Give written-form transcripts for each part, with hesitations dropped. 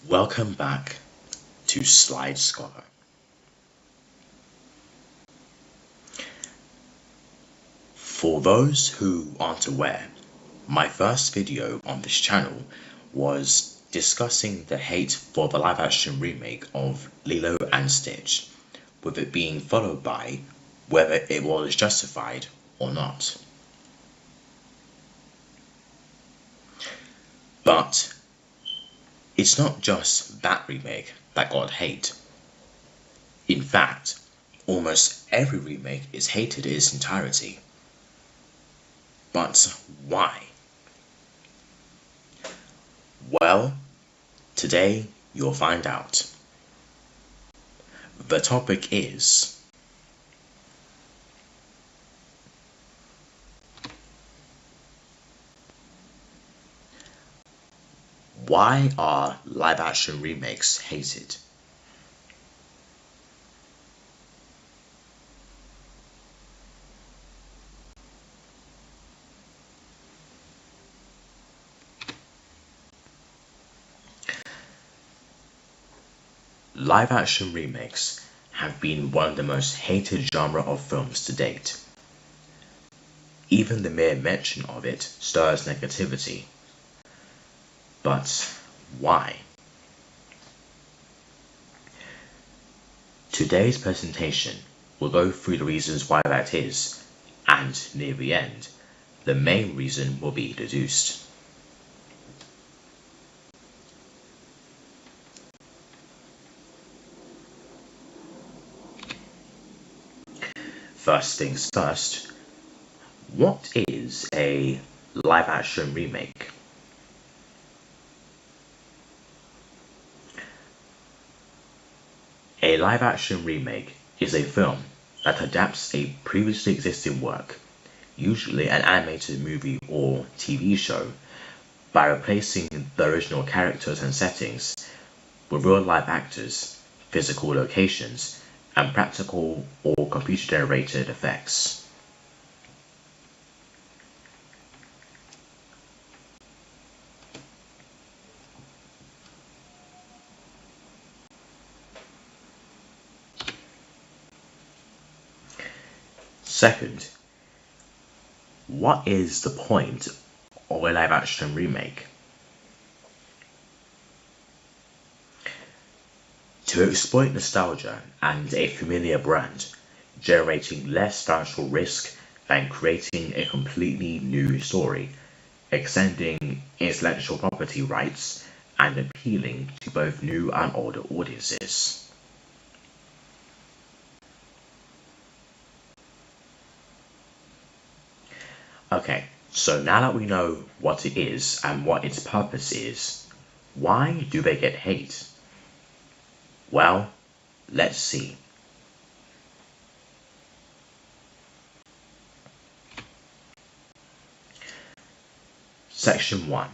Welcome back to Slide Scholar. For those who aren't aware, my first video on this channel was discussing the hate for the live action remake of Lilo and Stitch, with it being followed by whether it was justified or not. But it's not just that remake that got hate. In fact, almost every remake is hated in its entirety. But why? Well, today you'll find out. The topic is why are live action remakes hated? Live action remakes have been one of the most hated genre of films to date. Even the mere mention of it stirs negativity. But why? Today's presentation will go through the reasons why that is, and near the end, the main reason will be deduced. First things first, what is a live action remake? A live action remake is a film that adapts a previously existing work, usually an animated movie or TV show, by replacing the original characters and settings with real live actors, physical locations, and practical or computer-generated effects. Second, what is the point of a live action remake? To exploit nostalgia and a familiar brand, generating less financial risk than creating a completely new story, extending intellectual property rights, and appealing to both new and older audiences. Okay, so now that we know what it is and what its purpose is, why do they get hate? Well, let's see. Section 1.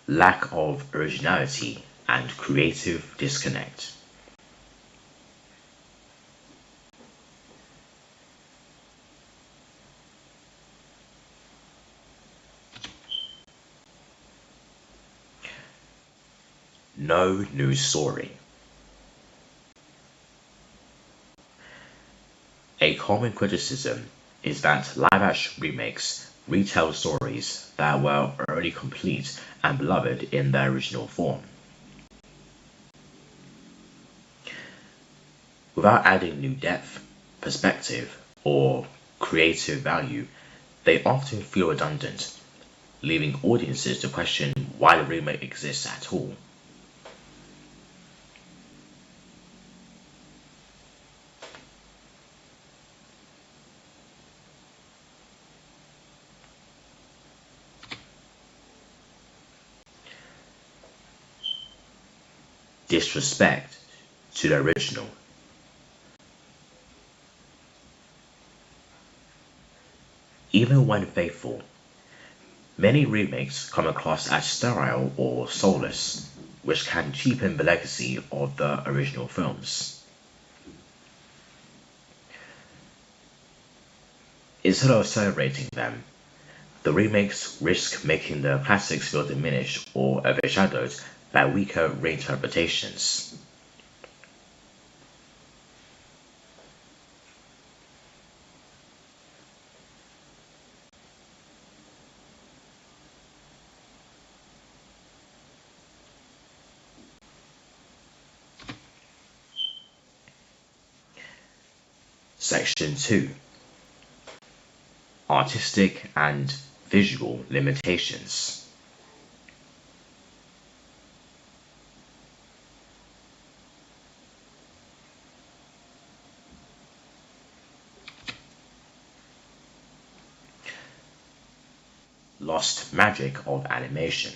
Lack of originality and creative disconnect. No new story. A common criticism is that live-action remakes retell stories that were already complete and beloved in their original form. Without adding new depth, perspective, or creative value, they often feel redundant, leaving audiences to question why the remake exists at all. Disrespect to the original. Even when faithful, many remakes come across as sterile or soulless, which can cheapen the legacy of the original films. Instead of celebrating them, the remakes risk making the classics feel diminished or overshadowed by weaker reinterpretations. Section 2. Artistic and visual limitations. Lost magic of animation.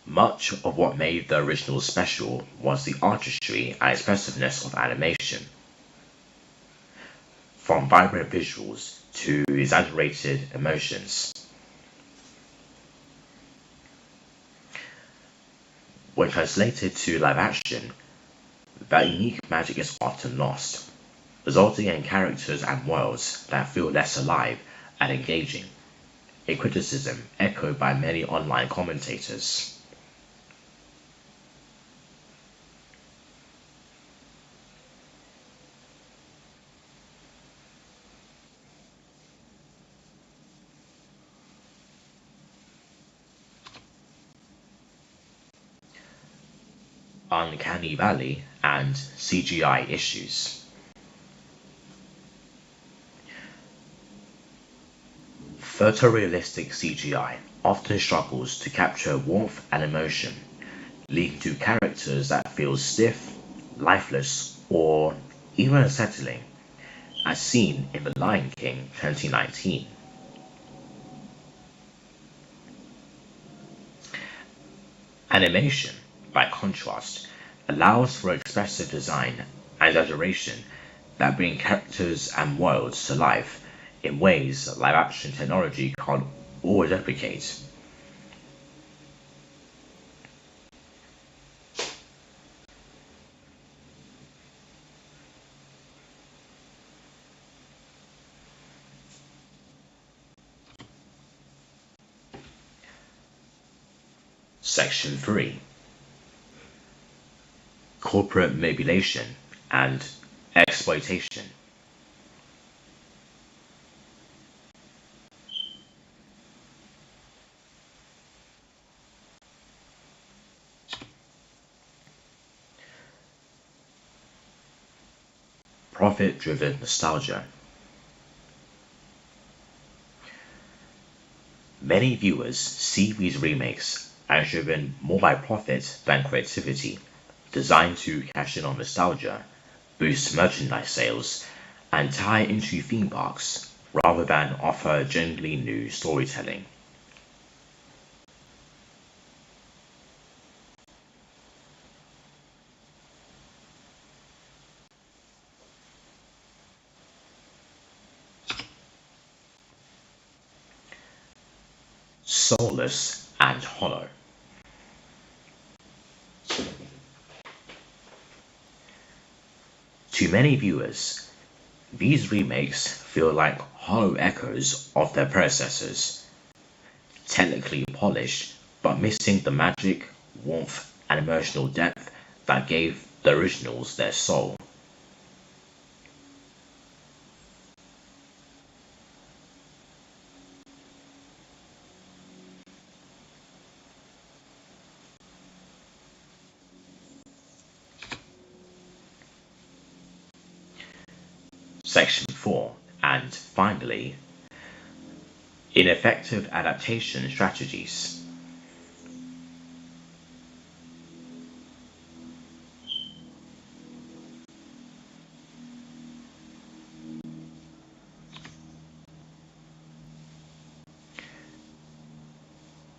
Much of what made the original special was the artistry and expressiveness of animation. From vibrant visuals to exaggerated emotions. When translated to live action, that unique magic is often lost, resulting in characters and worlds that feel less alive and engaging, a criticism echoed by many online commentators. Uncanny Valley and CGI issues. Photorealistic CGI often struggles to capture warmth and emotion, leading to characters that feel stiff, lifeless, or even unsettling, as seen in The Lion King 2019. Animation, by contrast, allows for expressive design and exaggeration that bring characters and worlds to life in ways that live action technology can't always replicate. Section 3. Corporate manipulation and exploitation. Profit-driven nostalgia. Many viewers see these remakes as driven more by profit than creativity, designed to cash in on nostalgia, boost merchandise sales, and tie into theme parks rather than offer genuinely new storytelling. Soulless and hollow. To many viewers, these remakes feel like hollow echoes of their predecessors, technically polished but missing the magic, warmth, and emotional depth that gave the originals their soul. Section 4, and finally, ineffective adaptation strategies.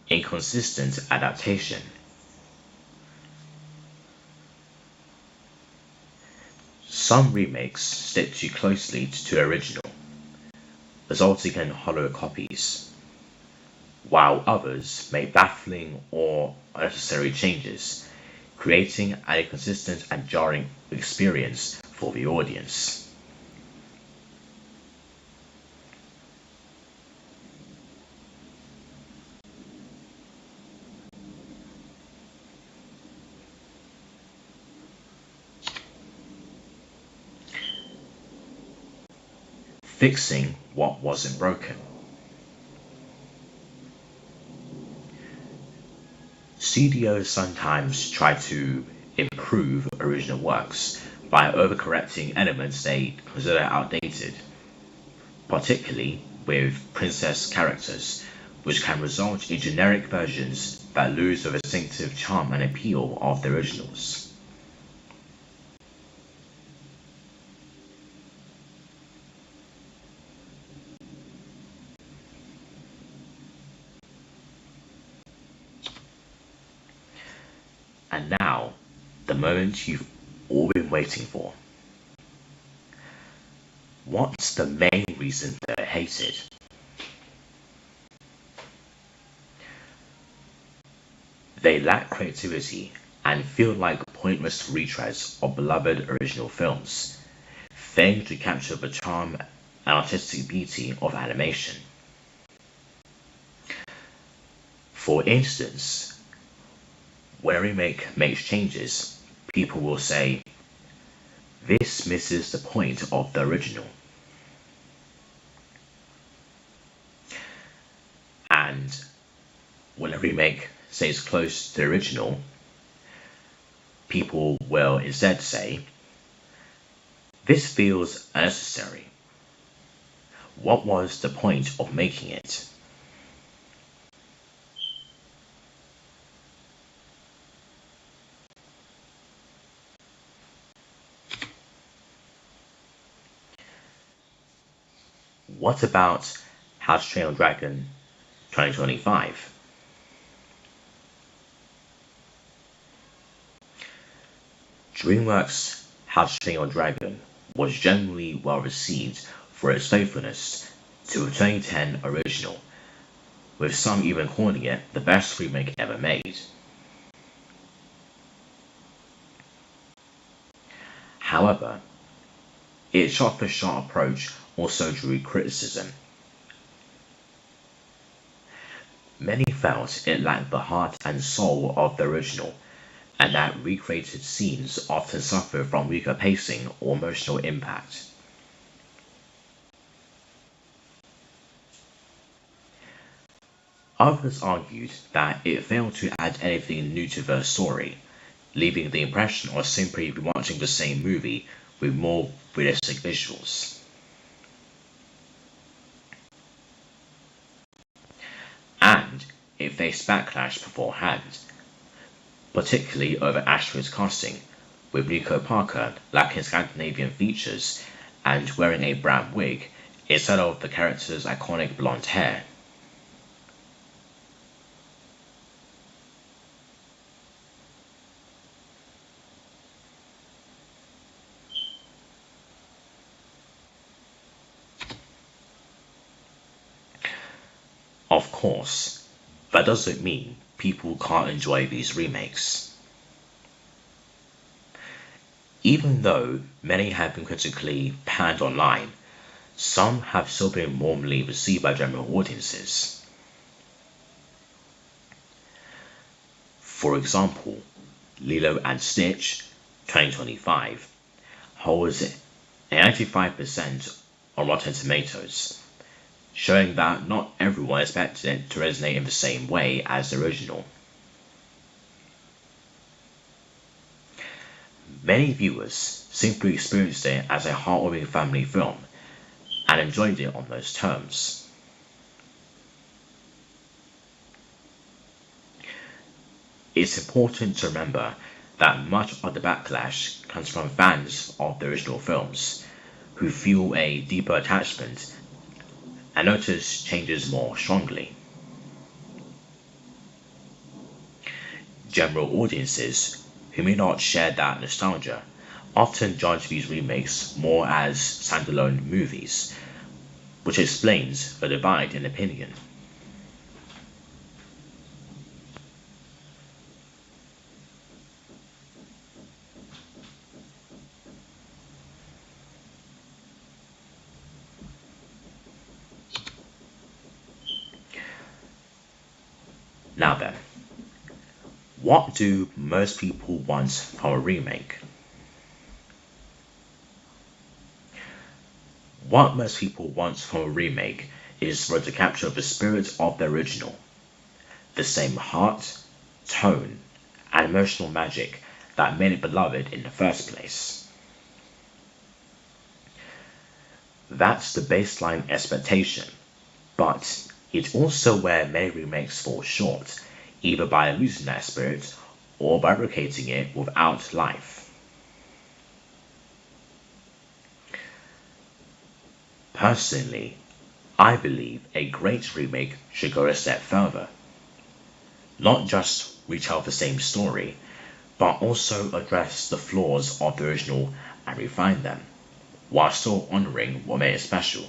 Inconsistent adaptation. Some remakes stick too closely to the original, resulting in hollow copies, while others make baffling or unnecessary changes, creating an inconsistent and jarring experience for the audience. fixing what wasn't broken. Studios sometimes try to improve original works by overcorrecting elements they consider outdated, particularly with princess characters, which can result in generic versions that lose the distinctive charm and appeal of the originals. And now, the moment you've all been waiting for. What's the main reason they're hated? They lack creativity and feel like pointless retreads of beloved original films, failing to capture the charm and artistic beauty of animation. For instance, when a remake makes changes, people will say, "This misses the point of the original." And when a remake stays close to the original, people will instead say, "This feels unnecessary. What was the point of making it?" What about How to Train Your Dragon 2025? DreamWorks' How to Train Your Dragon was generally well received for its faithfulness to the 2010 original, with some even calling it the best remake ever made. However, its shot-for-shot approach also drew criticism. Many felt it lacked the heart and soul of the original, and that recreated scenes often suffer from weaker pacing or emotional impact. Others argued that it failed to add anything new to the story, leaving the impression of simply watching the same movie with more realistic visuals. And it faced backlash beforehand, particularly over Ashford's casting, with Nico Parker lacking Scandinavian features and wearing a brown wig instead of the character's iconic blonde hair. Of course, that doesn't mean people can't enjoy these remakes. Even though many have been critically panned online, some have still been warmly received by general audiences. For example, Lilo and Stitch 2025 holds a 95% on Rotten Tomatoes, showing that not everyone expected it to resonate in the same way as the original. Many viewers simply experienced it as a heartwarming family film and enjoyed it on those terms. It's important to remember that much of the backlash comes from fans of the original films who feel a deeper attachment and notice changes more strongly. General audiences who may not share that nostalgia often judge these remakes more as standalone movies, which explains the divide in opinion. Now then, what do most people want from a remake? What most people want from a remake is for it to capture the spirit of the original, the same heart, tone, and emotional magic that made it beloved in the first place. That's the baseline expectation, but it's also where many remakes fall short, either by losing that spirit or by replicating it without life. Personally, I believe a great remake should go a step further, not just retell the same story, but also address the flaws of the original and refine them, while still honoring what made it special.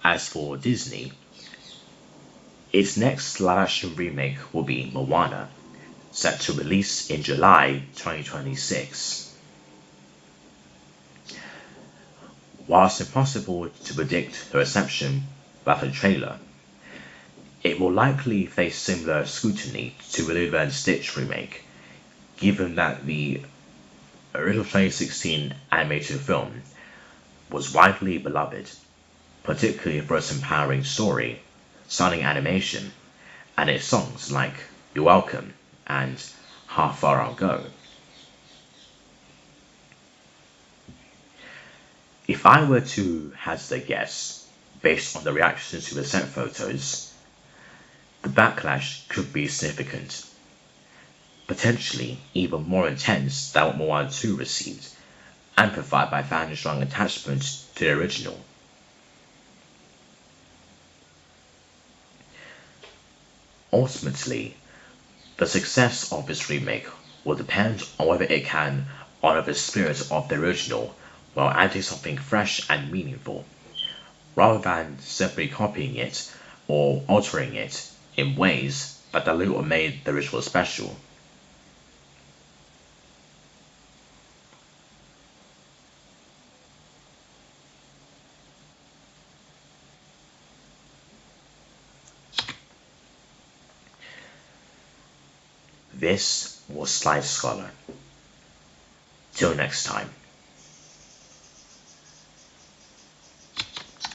As for Disney, its next live-action remake will be Moana, set to release in July 2026. While it's impossible to predict the reception without a trailer, it will likely face similar scrutiny to the Lilo and Stitch remake, given that the original 2016 animated film was widely beloved, particularly for its empowering story, stunning animation, and its songs like You're Welcome and How Far I'll Go. If I were to hazard a guess, based on the reactions to the set photos, the backlash could be significant, potentially even more intense than what Moana 2 received, amplified by fans' strong attachment to the original. Ultimately, the success of this remake will depend on whether it can honor the spirit of the original while adding something fresh and meaningful, rather than simply copying it or altering it in ways that dilute or made the original special. This was Slide Scholar. Till next time.